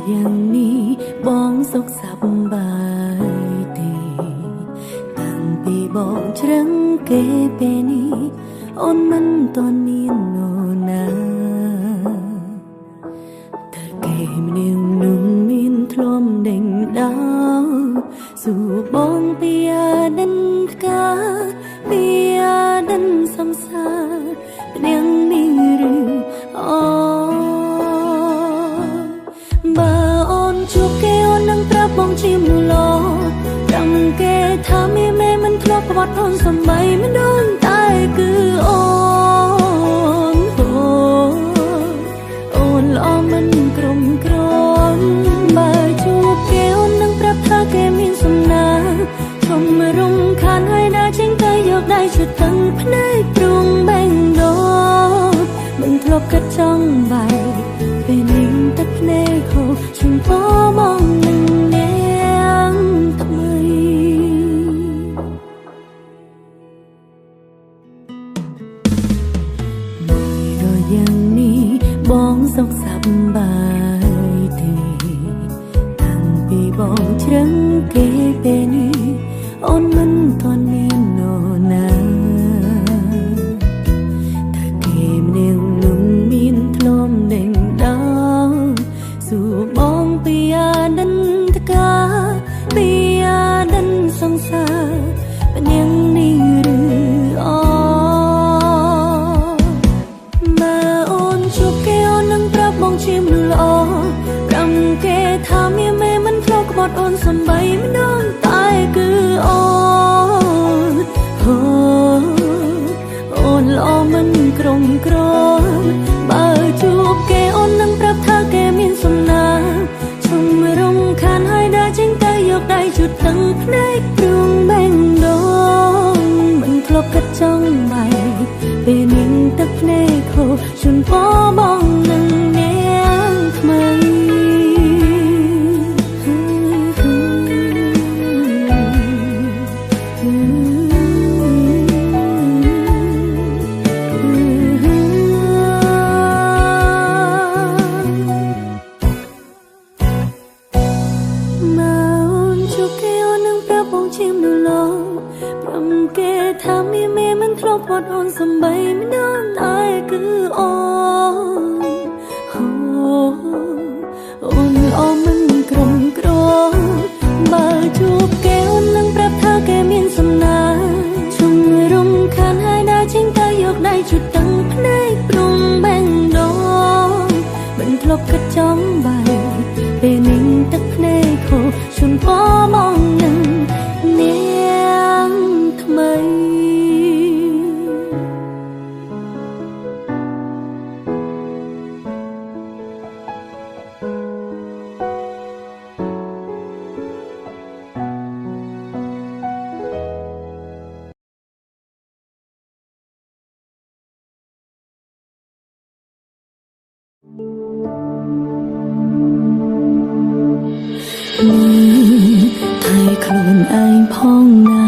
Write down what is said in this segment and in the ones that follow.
อย่างนี้บ้องสุขสบายดีตั้งปีบ้องเชรังเกเปนี้โอนมันตอนนี้โนนาแต่เกมเนียงนุ่มมินทลมเด้งดาวสู่บ้องเปียดันกาเปียดันสัมสาเป็นอย่างนี้หรืออ๋อជួបគេអូននឹងប្រាប់បងជាមឡោចាំគេថាមេមិនធ្លាប់ប្រវត្តិអូនសំបីមិនដឹងតែគឺអូនល្អមិនក្រុមក្រំបើជួបគេអូននឹងប្រាប់ថាគេមានសំណាឈុំរំខានហើយណាចេញទៅយកដៃជួយតឹងភ្នែកព្រួងបែងដោមិនធ្លាប់កាត់ចង់បែកពេលនេះទឹកភ្នែកហូរฉันพอมองหนึ่งแนงทำไมไม่รออย่างนี้บ้องสุขสบายดีตั้งปีบ้องเชรังเกเปนี้โอนมันตอนนี้โนนาถ้าเกมเนียงนุ่มมินทลมเด้งดาวสู่บ้องเปียดันตะกาเปียดันสงสารเป็นอย่างนี้หรืออ๋อมาโอนជួបគេអូននឹងប្រាប់បងជាមឡោរំគេថាមានមេមិនធ្លាប់ក្បត់អូនសំបីមិនដឹងតែគឺអូនល្អមិនក្រុមក្រំបើជួបគេអូននឹងប្រាប់ថាគេមានសំណាឈុំរំខានហើយដើរចេញទៅយកដៃជូតទាំងភ្នែកព្រួងបែងដោមិនធ្លាប់កាត់ចង់បែកពេលនេះទឹកភ្នែកហូរជូនពរបងនឹងនាងថ្មីถ้ามีเมมันครบหมดอ่อนสบายไม่นอนตายคืออ่อนมันกลมกลมบ่จูบแก้วนั่งปรับท่าแกมีสำนาชุ่มรุมขันให้ได้จริงแต่ยกได้จุดตั้งพนัยปรุงแบ่งดองมันครบกระจ้องใบเป็นนิ่งตักพนัยโคชวนพ่อมองหนึ่งเนียงทำไมไทยคลุนไอพ้องนา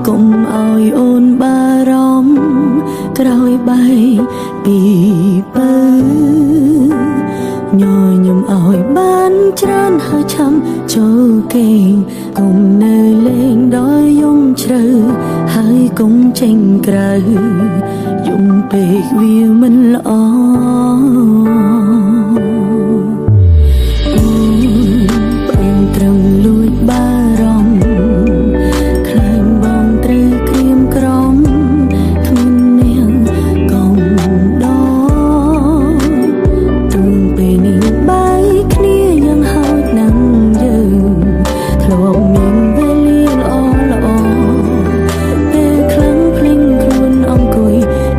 กุมเอาโอนบารมกรอยใบปีเปื้อยอยมเอาบ้านจรานหาช้ำโจเก่งกุมเนยเล่งดอยยงเชรให้กุมเจงกระยุมเปกวิวมันละอ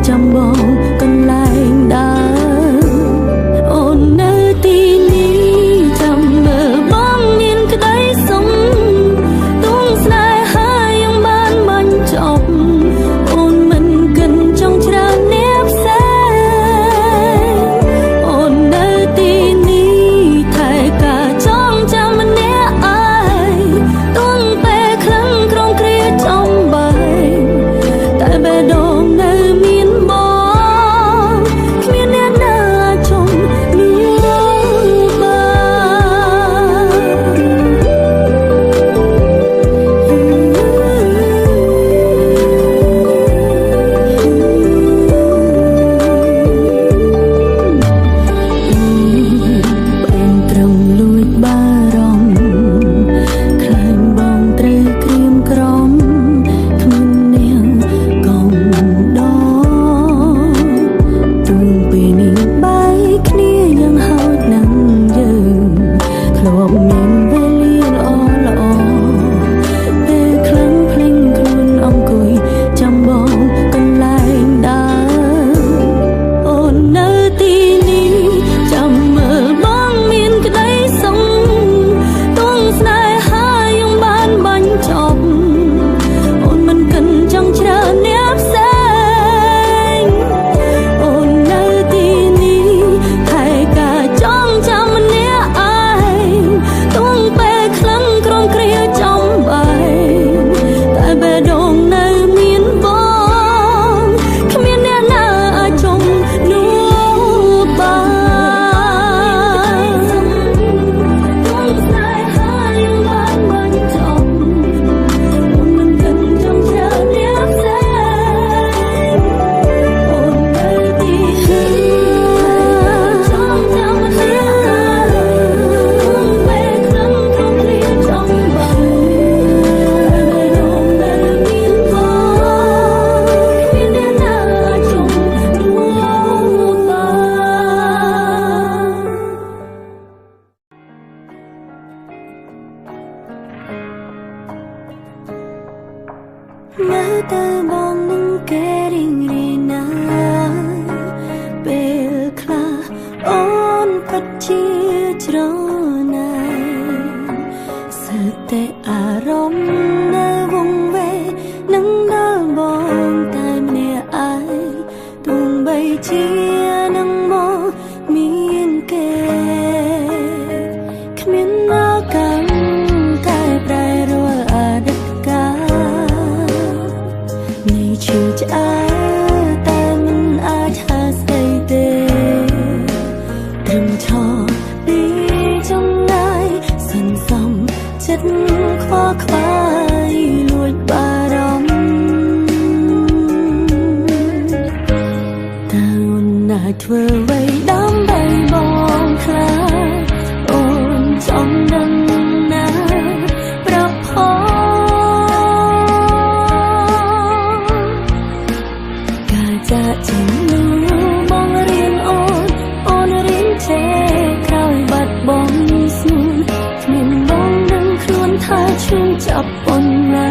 จำบอกกันแรงได้ ច្រណែសិតតែអារម្មណ៍នៅវង្វេងនឹងដល់បងតែម្នាក់ឯងទោះបីជានឹងមកមានគេគ្មានឱកាសកែប្រែរាល់អតីតកាលនៃឈឺឆ្អែតតែមិនអាចហាស្ដីទេត្រឹមឈរពីចម្ងាយសន្សំចិត្តខ្វល់ខ្វាយលួចបារម្ភតើអូនអាចធ្វើអ្វីដើម្បីបងខ្លាចអូនចង់ដឹងណាប្រាប់ផងការចាក់ចេញនោះបងរៀនអូនរៀនចេះក្រោយបាត់បង់ស្នួនគ្មានបងនឹងខ្លួនថាឈឺចាប់ប៉ុណ្ណា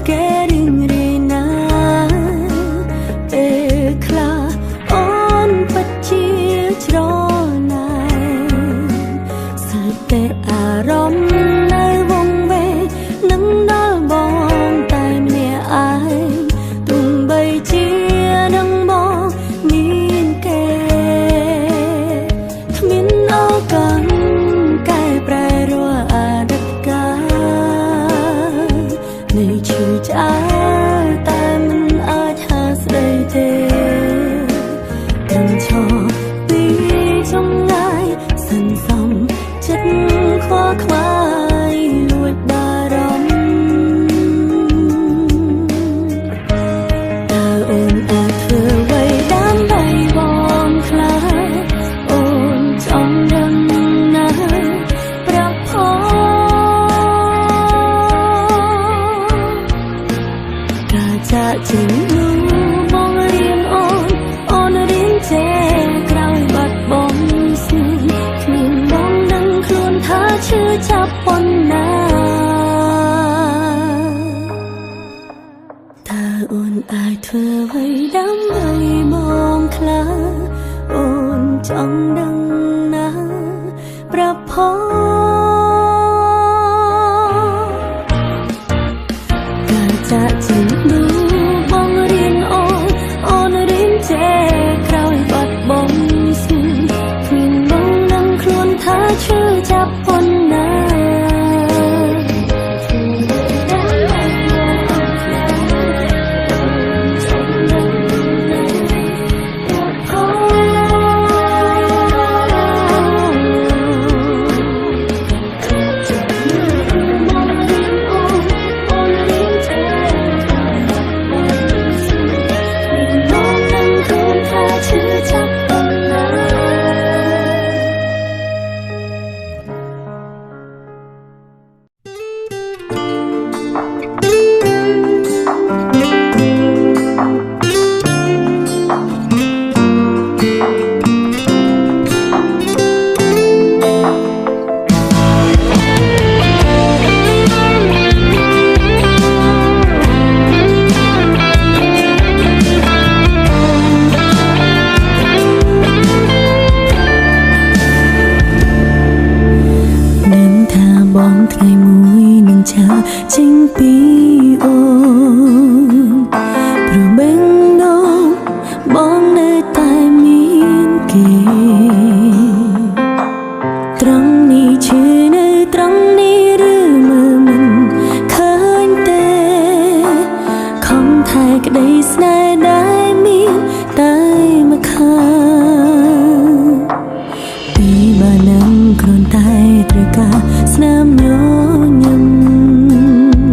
គេរៀងរាយណាពេលខ្លះអូនពិតជាច្រណែសិតតែអារម្មណ៍នៅវង្វេងនឹងដល់បងតែម្នាក់ឯងទោះបីជានឹងបងមានគេគ្មានឱកាសកែប្រែរាល់អតីតកាលនៃឈឺឆ្អែតតែមិនអាចហាស្ដីទេត្រឹមឈរពីចម្ងាយសន្សំចិត្តខ្វល់ខ្វាយលួចបារម្ភតើអូនអាចធ្វើអ្វីដើម្បីបងខ្លាចអូនចង់ដឹងណាប្រាប់ផងការចាក់ចេញនោះបងរៀនអូនរៀនចេះក្រោយបាត់បង់ស្នេហ៍គ្មានបងនឹងខ្លួនថាឈឺចាប់ប៉ុណ្ណាតើអូនអាចធ្វើអ្វីដើម្បីបងខ្លាចអូនចង់ដឹងណាប្រាប់ផងការចាក់ចេញនោះបងរៀនអូនរៀនចេះក្រោយបាត់បង់ស្នេហ៍គ្មានបងនឹងខ្លួនថាឈឺចាប់ប៉ុណ្ណាបងថ្ងៃមួយនឹងចាចេញពីអូនព្រោះបេងដូងបងនៅតែមានគេត្រង់នេះឈឺនៅត្រង់នេះឬមើលមិនឃើញទេខំថែក្តីស្នេហ៍ដែលមានតែមកខាងពីបាននឹងគ្រាន់តែត្រូវការស្នាមញញឹម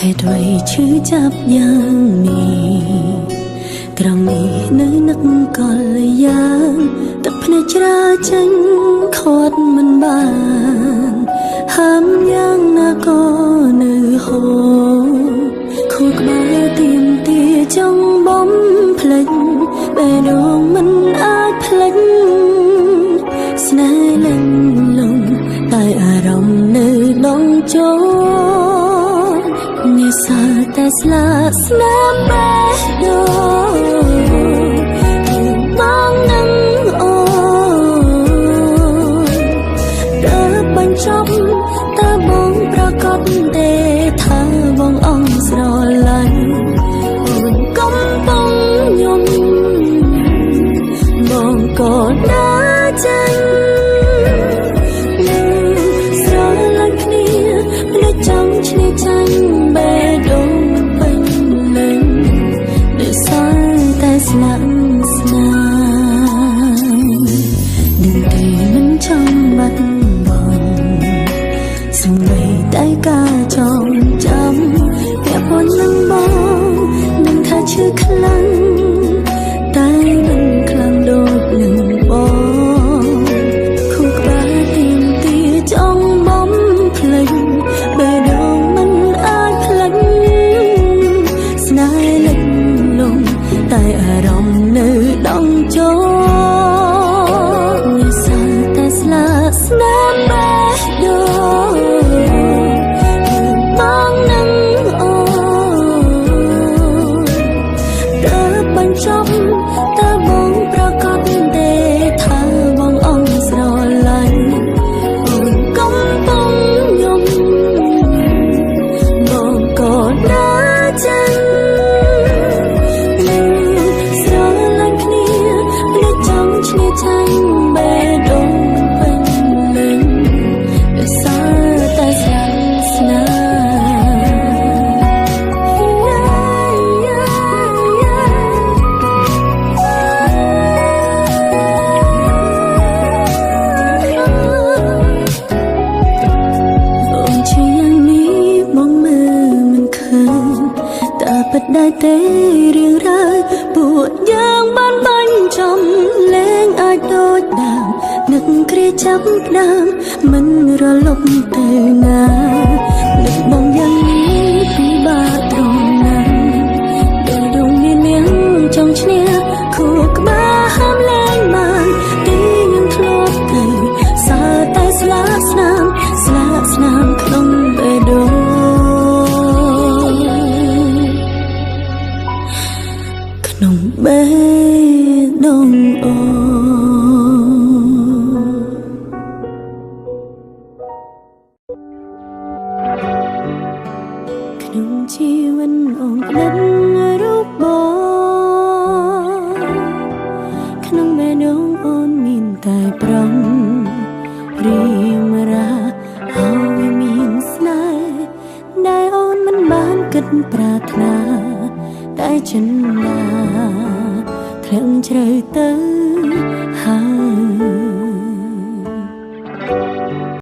เหตุไว้ชื่อจับอย่างนี้ក្រងនេះនៅនឹកក៏លយ៉ាងទឹកភ្នែកច្រាចេញខាត់មិនបានហាមយ៉ាងណាក៏នៅហូរខួរក្បាលទៀមទាចង់បំភ្លេចបេះដូងមិនអាចភ្លេចស្នេហ៍លិចលង់តែអារម្មណ៍នៅដងចូលនេះសល់តែស្លាកស្នាមបេះដូងបងនឹងអូនតើបញ្ចប់តើបងប្រកាសទេថាបងអងស្រឡាញ់អូនកំពុងញញបងក៏ដើរចេញស្រឡាញ់គ្នាមិនចង់ឈ្នះចាញ់បេះដូងពេញលេងដែលសល់តែស្លាកស្នាមនឹងទេមិនចង់បាត់បង់សំបីតែការចងចាំពាក់ព័ន្ធនឹងបងនឹងថាឈឺខ្លាំងតែមិនខ្លាំងដូចនឹងបងខួរក្បាលទៀមទាចង់បំភ្លេចបេះដូងមិនអាចភ្លេចស្នេហ៍លិចលង់តែអារម្មណ៍នៅដងចូលនេះសល់តែស្លាកស្នាមបេះដូងបងនឹងអូនតើបញ្ចប់តើបងប្រកាសទេថាបងអងស្រឡាញ់អូនកំពុងញញបងក៏ដើរចេញស្រឡាញ់គ្នាមិនចង់ឈ្នះចាញ់បេះដូងពេញលេងដែលសល់តែស្លាកស្នាមអូនជាយ៉ាងនេះបងមើលមិនឃើញតែពិតដែរទេរឿងរ៉ាវពួកយ៉ាងបានបាញ់ចំលែងអាចដូចដើមនឹកគ្រាចាប់ដើមមិនរលប់ទៅណានឹកបងយ៉ាងនេះពិបាកត្រង់ណាដែលដងមាននាងចង់ឈ្នះខួរក្បាលហាមលែងបានទីនឹងធ្លាប់ទៅសើតែស្លាកស្នាមក្នុងបេះដូងក្នុងបេះដូងអូក្នុងជីវិតអូនផ្ដិតរូបបងក្នុងបេះដូងអូនមានតែប្រំរៀមរាហើយមានស្នេហ៍ដែលអូនមិនបានគិតប្រាថ្នាតែចិន្តាធ្លាក់ជ្រៅទៅ